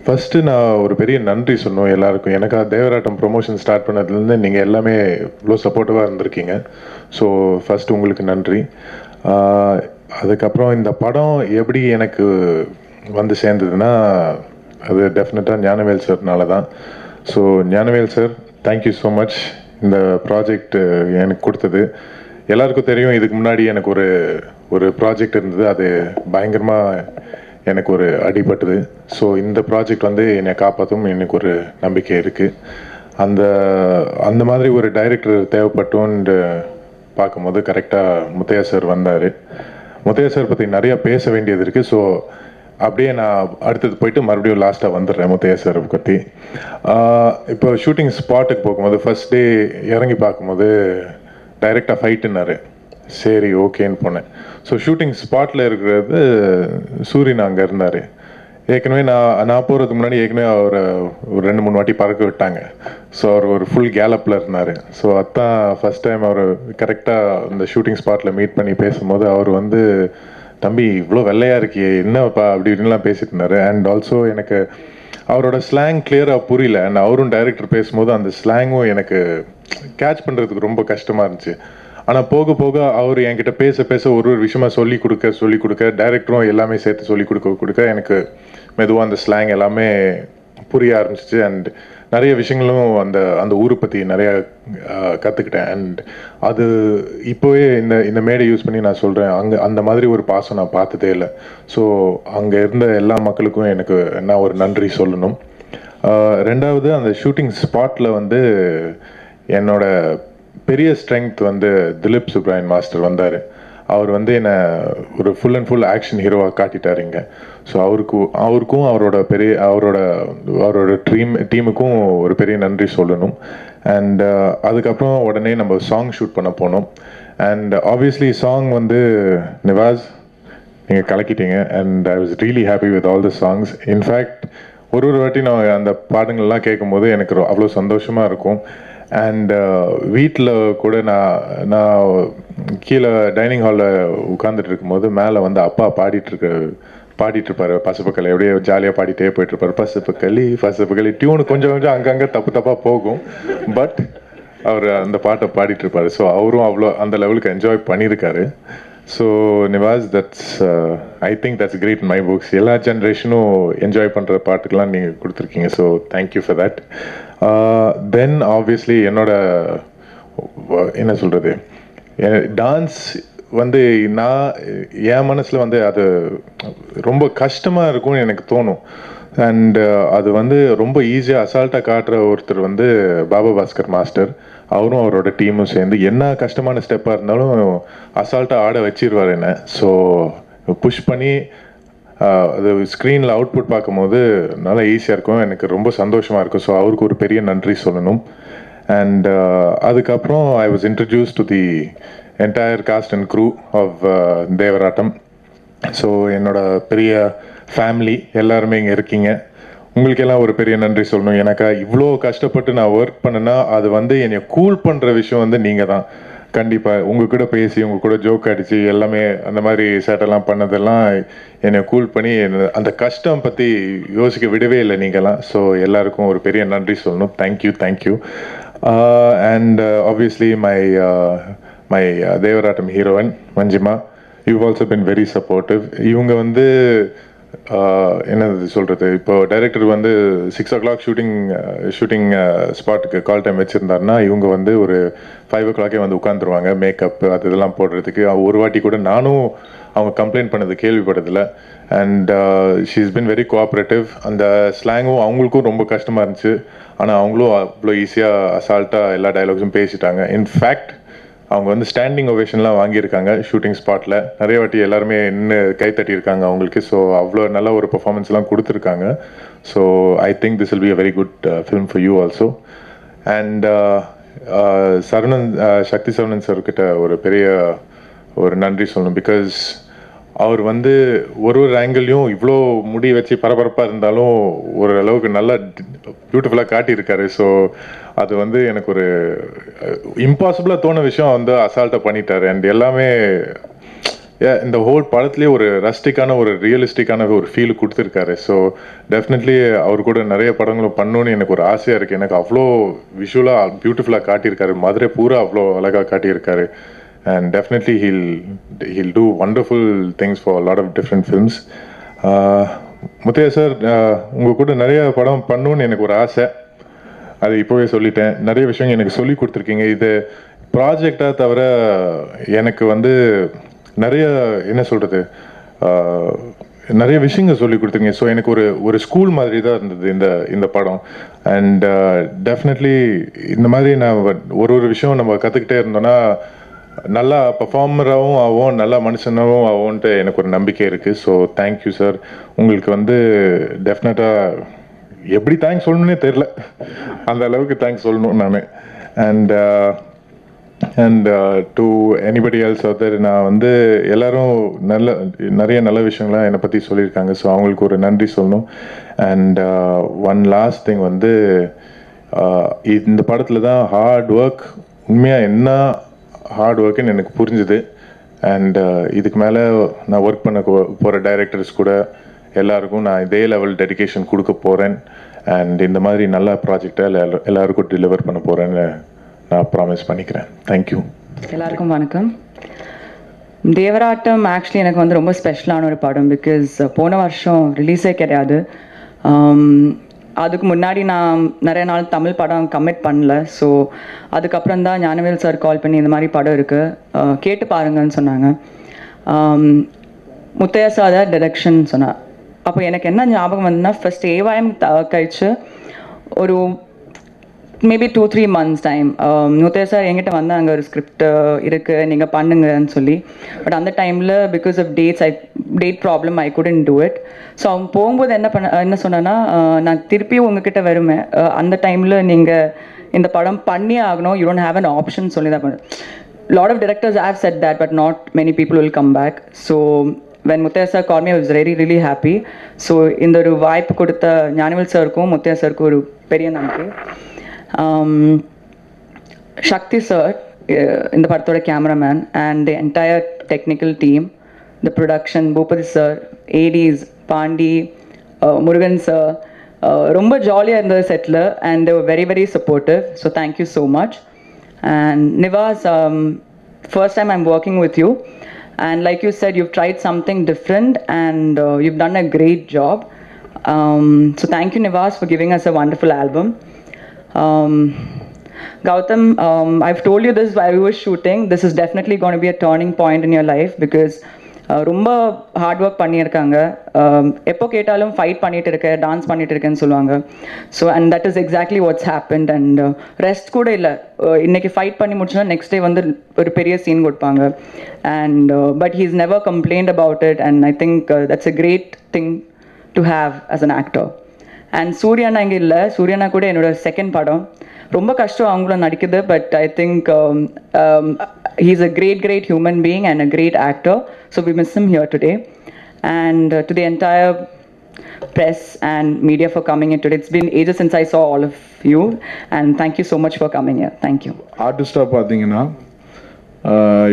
First நான் ஒரு பெரிய நன்றி சொல்லணும் எல்லாருக்கும். எனக்கா தேவராட்டம் ப்ரொமோஷன் ஸ்டார்ட் பண்ணதுலேருந்து நீங்கள் எல்லாமே இவ்வளோ சப்போர்ட்டிவாக இருந்திருக்கீங்க. ஸோ ஃபர்ஸ்ட் உங்களுக்கு நன்றி. ஆஹ் அதுக்கப்புறம் இந்த படம் எப்படி எனக்கு வந்து சேர்ந்ததுன்னா, அது டெஃபினட்டாக ஞானவேல் சார்னால தான். So Gnanavel sir, thank you so much இந்த ப்ராஜெக்ட் எனக்கு கொடுத்தது. எல்லாருக்கும் தெரியும், இதுக்கு முன்னாடி எனக்கு ஒரு ஒரு ப்ராஜெக்ட் இருந்தது. அது பயங்கரமாக எனக்கு ஒரு அடிபட்டது. ஸோ இந்த ப்ராஜெக்ட் வந்து என்னை காப்பாற்றும் எனக்கு ஒரு நம்பிக்கை இருக்குது. அந்த அந்த மாதிரி ஒரு டைரக்டர் தேவைப்பட்டோன்னு பார்க்கும்போது கரெக்டாக முத்தையா சார் வந்தார். முத்தையா சார் பற்றி நிறையா பேச வேண்டியது இருக்குது. ஸோ அப்படியே நான் அடுத்தது போயிட்டு மறுபடியும் லாஸ்ட்டாக வந்துடுறேன் முத்தையா சார் பற்றி. இப்போ ஷூட்டிங் ஸ்பாட்டுக்கு போகும்போது ஃபர்ஸ்ட் டே இறங்கி பார்க்கும்போது டைரெக்டாக ஃபைட்டுன்னாரு. சரி ஓகேன்னு போனேன். ஸோ ஷூட்டிங் ஸ்பாட்டில் இருக்கிறது சூரியன் அங்கே இருந்தார். ஏற்கனவே நான் போகிறதுக்கு முன்னாடி ஏற்கனவே அவரை ஒரு 2-3 வாட்டி பறக்க விட்டாங்க. ஸோ அவர் ஒரு ஃபுல் கேலப்பில் இருந்தார். ஸோ அதான் ஃபஸ்ட் டைம் அவர் கரெக்டாக இந்த ஷூட்டிங் ஸ்பாட்டில் மீட் பண்ணி பேசும்போது அவர் வந்து, தம்பி இவ்வளோ வெள்ளையாக இருக்கியே என்னப்பா அப்படி இப்படின்லாம் பேசிட்டு இருந்தார். அண்ட் ஆல்சோ எனக்கு அவரோட ஸ்லாங் கிளியராக புரியல. அண்ட் அவரும் டைரக்டர் பேசும்போது அந்த ஸ்லாங்கும் எனக்கு கேட்ச் பண்ணுறதுக்கு ரொம்ப கஷ்டமாக இருந்துச்சு. ஆனால் போக போக அவர் என்கிட்ட பேச பேச ஒரு ஒரு விஷயமா சொல்லிக் கொடுக்க டைரக்டரும் எல்லாமே சேர்த்து சொல்லிக் கொடுக்க எனக்கு மெதுவாக அந்த ஸ்லாங் எல்லாமே புரிய ஆரம்பிச்சிச்சு. அண்ட் நிறைய விஷயங்களும் அந்த அந்த ஊரை பற்றி நிறையா கற்றுக்கிட்டேன். அண்ட் அது இப்போவே இந்த மேடை யூஸ் பண்ணி நான் சொல்கிறேன், அங்கே அந்த மாதிரி ஒரு பாசம் நான் பார்த்ததே இல்லை. ஸோ அங்கே இருந்த எல்லா மக்களுக்கும் எனக்கு நான் ஒரு நன்றி சொல்லணும். ரெண்டாவது, அந்த ஷூட்டிங் ஸ்பாட்டில் வந்து என்னோட பெரிய ஸ்ட்ரென்த் வந்து திலீப் சுப்ராயன் மாஸ்டர் வந்தார். அவர் வந்து என்னை ஒரு ஃபுல் அண்ட் ஃபுல் ஆக்ஷன் ஹீரோவாக காட்டிட்டாருங்க. ஸோ அவருக்கும் அவரோட டீமுக்கும் ஒரு பெரிய நன்றி சொல்லணும். அண்ட் அதுக்கப்புறம் உடனே நம்ம சாங் ஷூட் பண்ண போனோம். அண்ட் ஆப்வியஸ்லி சாங் வந்து நிவாஸ் நீங்கள் கலக்கிட்டீங்க. And I was really happy with all the songs. In fact ஒரு வாட்டி நான் அந்த பாடங்கள்லாம் கேட்கும்போது எனக்கு அவ்வளோ சந்தோஷமாக இருக்கும். அண்ட் வீட்டில் கூட நான் கீழே டைனிங் ஹாலில் உட்காந்துட்டு இருக்கும்போது மேலே வந்து அப்பா பாடிட்டுருப்பாரு பசுப்புக்களி. எப்படியே ஜாலியாக பாடிட்டே போயிட்டுருப்பாரு. பசுப்புக்களி டியூனு கொஞ்சம் அங்கங்கே தப்பாக போகும். பட் அவர் அந்த பாட்டை பாடிட்டுருப்பாரு. ஸோ அவரும் அவ்வளோ அந்த லெவலுக்கு என்ஜாய் பண்ணியிருக்காரு. So Nivas, I think that's great in my books. எல்லா ஜென்ரேஷனும் என்ஜாய் பண்ணுற பாட்டுக்கெலாம் நீங்கள் கொடுத்துருக்கீங்க. So thank you for that. Then obviously என்னோட என்ன சொல்கிறது, டான்ஸ் வந்து என் மனசில் வந்து அது ரொம்ப கஷ்டமாக இருக்கும்னு எனக்கு தோணும். அண்ட் அது வந்து ரொம்ப ஈஸியாக அசால்ட்டாக காட்டுற ஒருத்தர் வந்து பாபா பாஸ்கர் மாஸ்டர். அவரும் அவரோட டீமும் சேர்ந்து என்ன கஷ்டமான ஸ்டெப்பாக இருந்தாலும் அசால்ட்டாக ஆட வச்சிருவார் என்ன. ஸோ புஷ் பண்ணி அது ஸ்க்ரீனில் அவுட்புட் பார்க்கும்போது நல்லா ஈஸியாக இருக்கும். எனக்கு ரொம்ப சந்தோஷமாக இருக்கும். ஸோ அவருக்கு ஒரு பெரிய நன்றி சொல்லணும். அண்ட் அதுக்கப்புறம் I was introduce to the entire cast and crew of Devarattam. So என்னோட பெரிய ஃபேமிலி எல்லாருமே இங்கே இருக்கீங்க. உங்களுக்கெல்லாம் ஒரு பெரிய நன்றி சொல்லணும். எனக்கு இவ்வளோ கஷ்டப்பட்டு நான் ஒர்க் பண்ணேன்னா அது வந்து என்னை கூல் பண்ணுற விஷயம் வந்து நீங்கள் தான். கண்டிப்பாக உங்கள் கூட பேசி உங்கள் கூட ஜோக் அடித்து எல்லாமே அந்த மாதிரி சேட்டெல்லாம் பண்ணதெல்லாம் என்னை கூல் பண்ணி அந்த கஷ்டம் பற்றி யோசிக்க விடவே இல்லை நீங்கள்லாம். ஸோ எல்லாருக்கும் ஒரு பெரிய நன்றி சொல்லணும். Thank you. And obviously my Devarattam heroine Manjima, you also been very supportive. இவங்க வந்து என்னது சொல்கிறது, இப்போ டைரக்டர் வந்து 6 o'clock ஷூட்டிங் ஸ்பாட்டுக்கு கால் டைம் வச்சுருந்தாருன்னா இவங்க வந்து ஒரு 5 o'clock வந்து உட்காந்துருவாங்க மேக்கப் அது இதெல்லாம் போடுறதுக்கு. ஒரு வாட்டி கூட நானும் அவங்க கம்ப்ளைண்ட் பண்ணது கேள்விப்பட்டதில்லை. And she is been very cooperative. அந்த ஸ்லாங்கும் அவங்களுக்கும் ரொம்ப கஷ்டமாக இருந்துச்சு. ஆனால் அவங்களும் அவ்வளோ ஈஸியாக அசால்ட்டாக எல்லா டைலாக்ஸும் பேசிட்டாங்க. இன்ஃபேக்ட் அவங்க வந்து ஸ்டாண்டிங் ஒவேஷன்லாம் வாங்கியிருக்காங்க ஷூட்டிங் ஸ்பாட்டில். நிறைய வாட்டி எல்லாருமே இன்னும் கை தட்டியிருக்காங்க அவங்களுக்கு. ஸோ அவ்வளோ நல்ல ஒரு பர்ஃபார்மன்ஸ்லாம் கொடுத்துருக்காங்க. So I think this will be a very good film for you also. And Sakthi Saravanan சார்கிட்ட ஒரு பெரிய ஒரு நன்றி சொல்லணும். பிகாஸ் அவர் வந்து ஒரு ஆங்கிள்லையும் இவ்வளோ முடி வச்சு பரபரப்பாக இருந்தாலும் ஒரு அளவுக்கு நல்லா பியூட்டிஃபுல்லாக காட்டியிருக்காரு. ஸோ அது வந்து எனக்கு ஒரு இம்பாசிபிளாக தோண விஷயம் வந்து அசால்ட்டாக பண்ணிட்டாரு. அண்ட் எல்லாமே இந்த ஹோல் படத்துலேயே ஒரு ரஸ்டிக்கான ஒரு ரியலிஸ்டிக்கான ஒரு ஃபீல் கொடுத்துருக்காரு. ஸோ டெஃபினெட்லி அவர் கூட நிறைய படங்களும் பண்ணணுன்னு எனக்கு ஒரு ஆசையாக இருக்குது. எனக்கு அவ்வளோ விஷுவலாக பியூட்டிஃபுல்லாக காட்டியிருக்காரு. மதுரை பூரா அவ்வளோ அழகாக காட்டியிருக்காரு. And definitely he'll do wonderful things for lot of different films. Muthaiya sir, உங்கள் கூட நிறைய படம் பண்ணணுன்னு எனக்கு ஒரு ஆசை. அது இப்போவே சொல்லிட்டேன். நிறைய விஷயங்கள் எனக்கு சொல்லி கொடுத்துருக்கீங்க. இது ப்ராஜெக்டாக தவிர எனக்கு வந்து நிறைய என்ன சொல்கிறது, நிறைய விஷயங்கள் சொல்லி கொடுத்துருங்க. ஸோ எனக்கு ஒரு ஸ்கூல் மாதிரி தான் இருந்தது இந்த படம். அண்ட் டெஃபினெட்லி இந்த மாதிரி நான் ஒரு விஷயம் நம்ம கற்றுக்கிட்டே இருந்தோன்னா நல்லா பர்ஃபார்மராகவும் ஆகும், நல்லா மனுஷனாகவும் ஆகும்ன்ட்டு எனக்கு ஒரு நம்பிக்கை இருக்குது. So thank you sir. உங்களுக்கு வந்து டெஃபினட்டாக எப்படி தேங்க்ஸ் சொல்லணுன்னே தெரில, அந்த அளவுக்கு தேங்க்ஸ் சொல்லணும் நான். And to anybody else out, நான் வந்து எல்லாரும் நிறைய நல்ல விஷயங்கள்லாம் என்னை பற்றி சொல்லியிருக்காங்க. ஸோ அவங்களுக்கு ஒரு நன்றி சொல்லணும். அண்ட் ஒன் லாஸ்ட் திங் வந்து இந்த படத்தில் தான் ஹார்ட் ஒர்க், உண்மையாக என்ன ஹார்ட் ஒர்க்குன்னு எனக்கு புரிஞ்சுது. அண்ட் இதுக்கு மேலே நான் ஒர்க் பண்ண போகிற டைரக்டர்ஸ் கூட எல்லாருக்கும் நான் இதே லெவல் டெடிகேஷன் கொடுக்க போகிறேன். அண்ட் இந்த மாதிரி நல்ல ப்ராஜெக்டை எல்லாருக்கும் டெலிவர் பண்ண போகிறேன்னு நான் ப்ராமிஸ் பண்ணிக்கிறேன். தேங்க்யூ. எல்லாருக்கும் வணக்கம். தேவராட்டம் ஆக்சுவலி எனக்கு வந்து ரொம்ப ஸ்பெஷலான ஒரு படம். பிகாஸ் போன வருஷம் ரிலீஸே கிடையாது. அதுக்கு முன்னாடி நான் நிறைய நாள் தமிழ் படம் கமிட் பண்ணல. ஸோ அதுக்கப்புறம் தான் ஞானவேல் சார் கால் பண்ணி இந்த மாதிரி படம் இருக்குது, கேட்டு பாருங்கன்னு சொன்னாங்க. முத்தையா சார் தான் டைரக்ஷன் சொன்னார். அப்போ எனக்கு என்ன ஞாபகம் வந்துன்னா, ஃபஸ்ட் ஏவாயம் கழிச்சு ஒரு maybe 2-3 months time Muthaiya sir என்கிட்ட வந்து அங்கே ஒரு ஸ்கிரிப்ட் இருக்குது, நீங்கள் பண்ணுங்கன்னு சொல்லி. பட் அந்த டைமில் because of date problem I couldn't do it. So அவங்க போகும்போது என்ன சொன்னேன்னா, நான் திருப்பி உங்ககிட்ட வருவேன், அந்த டைமில் நீங்கள் இந்த படம் பண்ணி ஆகணும், you don't have an option சொல்லி தான் பண்ணேன். Lot of directors have said that, but not many people will come back. So when Muthaiya sir called me, I was really happy. So இந்த ஒரு வாய்ப்பு கொடுத்த ஞானவேல் சாருக்கும் முத்தையா சாருக்கும் ஒரு பெரிய நன்றி. Shakti sir, இந்த படத்தோட cameraman, and the entire technical team, the production, Bhupati sir, ADs, Pandi, Murugan sir, ரொம்ப ஜாலியாக இருந்தது settle, and they were very supportive. So thank you so much. And Nivaz, first time I'm working with you. And like you said, you've tried something different and you've done a great job. So thank you, Nivaz, for giving us a wonderful album. Gautam, I've told you this while we were shooting. This is definitely going to be a turning point in your life because ரொம்ப hard work பண்ணியிருக்காங்க. எப்போ கேட்டாலும் fight பண்ணிட்டு இருக்கேன், dance பண்ணிட்டு இருக்கேன்னு சொல்லுவாங்க. So and that is exactly what's happened. And rest கூட இல்லை, இன்னைக்கு ஃபைட் பண்ணி முடிச்சுன்னா நெக்ஸ்ட் டே வந்து ஒரு பெரிய சீன் கொடுப்பாங்க. And but he is never complained about it. And I think that's a great thing to have as an actor. And சூர்யானா இங்கே இல்லை, சூர்யானா கூட என்னோட செகண்ட் படம். ரொம்ப கஷ்டம் அவங்களும் நடிக்குது. But I think he is a great human being and a great actor. So we miss him here today. And to the entire press and media for coming in today. It's been ages since I saw all of you. And thank you so much for coming here. Thank you. ஆர்டிஸ்டாக பார்த்தீங்கன்னா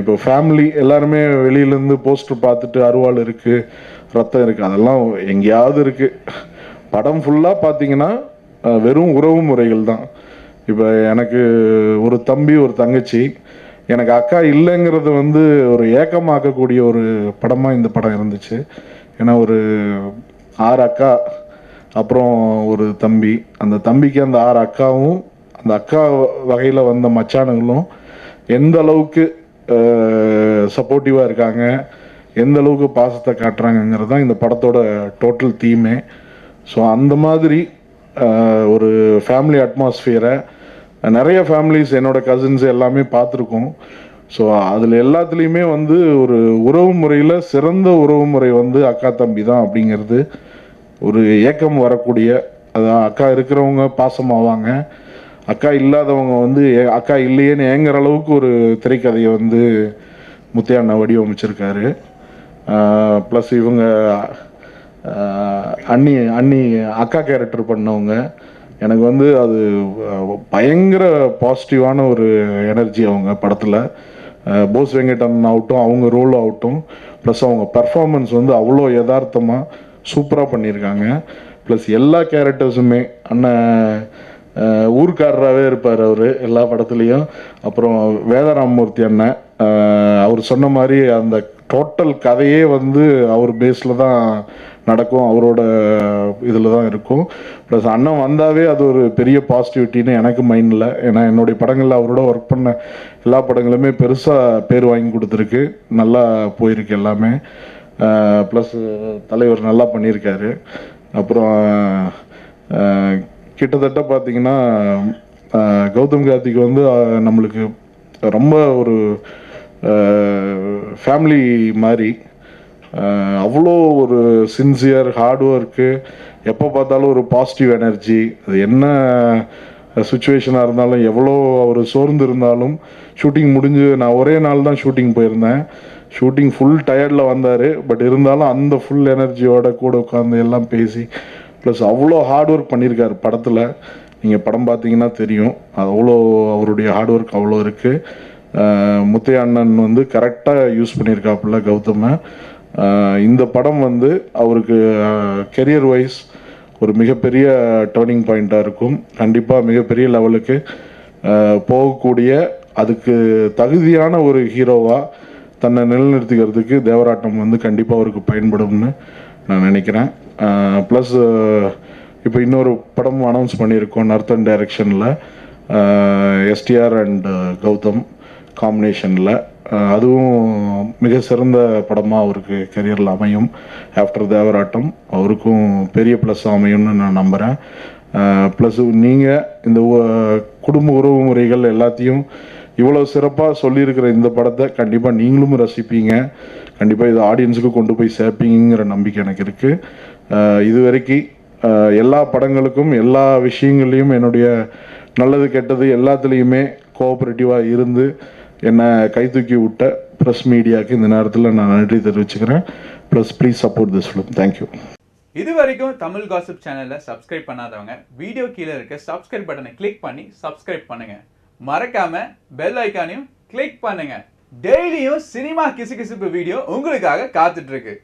இப்போ family எல்லாருமே வெளியிலேருந்து poster பார்த்துட்டு அருவாள் இருக்குது, ரத்தம் இருக்குது, அதெல்லாம் எங்கேயாவது இருக்குது. படம் ஃபுல்லாக பார்த்தீங்கன்னா வெறும் உறவு முறைகள் தான். இப்போ எனக்கு ஒரு தம்பி ஒரு தங்கச்சி, எனக்கு அக்கா இல்லைங்கிறது வந்து ஒரு ஏக்கமாக்கக்கூடிய ஒரு படமாக இந்த படம் இருந்துச்சு. ஏன்னா ஒரு 6 அக்கா, அப்புறம் ஒரு தம்பி, அந்த தம்பிக்கு அந்த 6 அக்காவும் அந்த அக்கா வகையில் வந்த மச்சானுங்களும் எந்த அளவுக்கு சப்போர்ட்டிவாக இருக்காங்க, எந்த அளவுக்கு பாசத்தை காட்டுறாங்கங்கிறது தான் இந்த படத்தோட டோட்டல் தீமே. ஸோ அந்த மாதிரி ஒரு ஃபேமிலி அட்மாஸ்ஃபியரை நிறைய ஃபேமிலிஸ் என்னோட கசின்ஸ் எல்லாமே பார்த்துருக்கோம். ஸோ அதில் எல்லாத்துலேயுமே வந்து ஒரு உறவு முறையில் சிறந்த உறவு முறை வந்து அக்கா தம்பி தான் அப்படிங்கிறது ஒரு ஏக்கம் வரக்கூடிய. அதான் அக்கா இருக்கிறவங்க பாசமாவாங்க, அக்கா இல்லாதவங்க வந்து அக்கா இல்லையேன்னு ஏங்குற அளவுக்கு ஒரு திரைக்கதையை வந்து முத்தையா அண்ணா வடிவமைச்சிருக்காரு. ப்ளஸ் இவங்க அண்ணி அக்கா கேரக்டர் பண்ணவங்க, எனக்கு வந்து அது பயங்கர பாசிட்டிவான ஒரு எனர்ஜி அவங்க படத்தில். போஸ் வெங்கடன் ஆகட்டும், அவங்க ரோல் ஆகட்டும், ப்ளஸ் அவங்க பர்ஃபார்மன்ஸ் வந்து அவ்வளோ யதார்த்தமாக சூப்பராக பண்ணியிருக்காங்க. ப்ளஸ் எல்லா கேரக்டர்ஸுமே அண்ணன் ஊர்க்காரராகவே இருப்பார் அவர் எல்லா படத்துலேயும். அப்புறம் வேதராமமூர்த்தி அண்ணன் அவர் சொன்ன மாதிரி அந்த டோட்டல் கதையே வந்து அவர் பேஸில் தான் நடக்கும், அவரோட இதில் தான் இருக்கும். ப்ளஸ் அண்ணன் வந்தாவே அது ஒரு பெரிய பாசிட்டிவிட்டின்னு எனக்கு மைண்டில். ஏன்னா என்னுடைய படங்களில் அவரோட ஒர்க் பண்ண எல்லா படங்களுமே பெருசாக பேர் வாங்கி கொடுத்துருக்கு, நல்லா போயிருக்கு எல்லாமே. ப்ளஸ் தலைவர் நல்லா பண்ணியிருக்காரு. அப்புறம் கிட்டத்தட்ட பார்த்தீங்கன்னா கௌதம் கார்த்திக் வந்து நம்மளுக்கு ரொம்ப ஒரு ஃபேமிலி மாதிரி, அவ்வளோ ஒரு சின்சியர், ஹார்ட் ஒர்க்கு, எப்போ பார்த்தாலும் ஒரு பாசிட்டிவ் எனர்ஜி. அது என்ன சுச்சுவேஷனாக இருந்தாலும், எவ்வளோ அவர் சோர்ந்து இருந்தாலும், ஷூட்டிங் முடிஞ்சு நான் ஒரே நாள் தான் ஷூட்டிங் போயிருந்தேன். ஷூட்டிங் ஃபுல் டயர்டில் வந்தார். பட் இருந்தாலும் அந்த ஃபுல் எனர்ஜியோட கூட உட்காந்து எல்லாம் பேசி, ப்ளஸ் அவ்வளோ ஹார்ட் ஒர்க் பண்ணியிருக்காரு படத்தில். நீங்கள் படம் பார்த்தீங்கன்னா தெரியும், அது அவ்வளோ அவருடைய ஹார்ட் ஒர்க் அவ்வளோ இருக்குது. முத்தையா அண்ணன் வந்து கரெக்டாக யூஸ் பண்ணியிருக்காப்புல கௌதமை. இந்த படம் வந்து அவருக்கு கெரியர் வைஸ் ஒரு மிகப்பெரிய டேர்னிங் பாயிண்ட்டாக இருக்கும். கண்டிப்பாக மிகப்பெரிய லெவலுக்கு போகக்கூடிய, அதுக்கு தகுதியான ஒரு ஹீரோவாக தன்னை நிலைநிறுத்திக்கிறதுக்கு தேவராட்டம் வந்து கண்டிப்பாக அவருக்கு பயன்படும்னு நான் நினைக்கிறேன். ப்ளஸ் இப்போ இன்னொரு படம் அனௌன்ஸ் பண்ணியிருக்கோம் நர்த்தன் டைரக்ஷனில், எஸ்டிஆர் அண்ட் கௌதம் காம்பினேஷனில். அதுவும் மிக சிறந்த படமாக அவருக்கு கெரியரில் அமையும். ஆஃப்டர் தேவராட்டம் அவருக்கும் பெரிய ப்ளஸ் அமையும்னு நான் நம்புகிறேன். ப்ளஸ் நீங்கள் இந்த குடும்ப உறவு முறைகள் எல்லாத்தையும் இவ்வளோ சிறப்பாக சொல்லியிருக்கிற இந்த படத்தை கண்டிப்பாக நீங்களும் ரசிப்பீங்க. கண்டிப்பாக இது ஆடியன்ஸுக்கு கொண்டு போய் சேர்ப்பீங்கிற நம்பிக்கை எனக்கு இருக்குது. இது வரைக்கும் எல்லா படங்களுக்கும் எல்லா விஷயங்கள்லையும் என்னுடைய நல்லது கெட்டது எல்லாத்துலேயுமே கோஆப்ரேட்டிவாக இருந்து என்னை கை தூக்கி விட்ட ப்ரெஸ் மீடியாவுக்கு இந்த நேரத்தில் நான் நன்றி தெரிவிச்சுக்கிறேன். Plus please support this film. Thank you. இது வரைக்கும் தமிழ் காசிப் சேனலை சப்ஸ்கிரைப் பண்ணாதவங்க வீடியோ கீழே இருக்க சப்ஸ்கிரைப் பட்டனை கிளிக் பண்ணி சப்ஸ்கிரைப் பண்ணுங்க. மறக்காம பெல் ஐக்கானையும் கிளிக் பண்ணுங்க. டெய்லியும் சினிமா கிசுகிசுப்பு வீடியோ உங்களுக்காக காத்துட்டு இருக்கு.